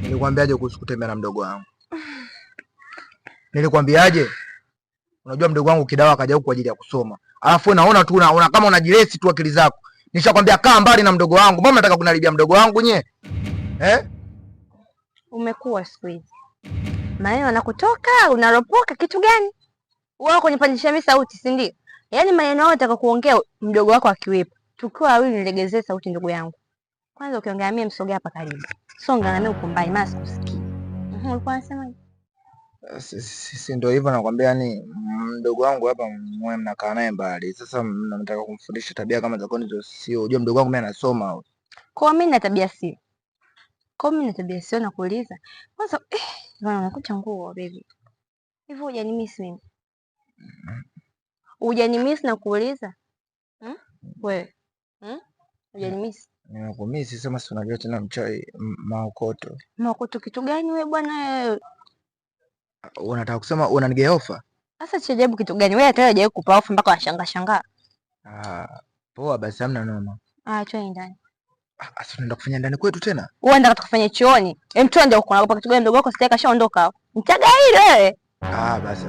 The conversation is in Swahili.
Nilikwambiaje kuhusu kutembea na mdogo wangu? Nilikwambiaje? Unajua mdogo wangu Kidawa akaja huku kwa ajili ya kusoma. Alafu unaona tu una kama unajiresi tu akili zako. Nishakwambia kaa mbali na mdogo wangu. Mbona unataka kunaribia mdogo wangu nye? Umekuwa siku hizi. Maneno yanakutoka, unaropoka kitu gani? Wewe kunipandisha mimi sauti, si ndio? Yaani maneno yao nataka kuongea mdogo wako akiwepo. Tukiwa wawili nilegezee sauti ndugu yangu. Kwanza ukiongea mimi msogea hapa karibu. Songa na mimi uko mbali maana sikusikii. Ulikuwa unasema nini? Sisi ndio hivyo nakwambia, yani mdogo wangu hapa mwe mnakaa naye mbali. Sasa mnataka kumfundisha tabia kama za koni sio. Unajua mdogo wangu mimi anasoma. Kwa mimi na tabia sio. Kwa mimi na tabia sio nakuuliza. Kwanza bwana unakucha nguo baby. Hivyo hujanimiss mimi. Hujanimiss na kuuliza? Wewe. Hujanimiss? Nimekumiss, sema si unajua tena mchai maokoto. Maokoto kitu gani wewe bwana? Unataka kusema unanigea ofa? Sasa chajabu kitu gani? Wewe hata hujawahi kupa ofa mpaka washangaa. Poa basi hamna noma. Twende ndani. Sasa tunaenda kufanya ndani kwetu tena? Wewe unataka tukafanye chooni? Twende huko na kitu gani mdogo wako sitaka kashaondoka hapo. Mtaga hilo wewe. Basi.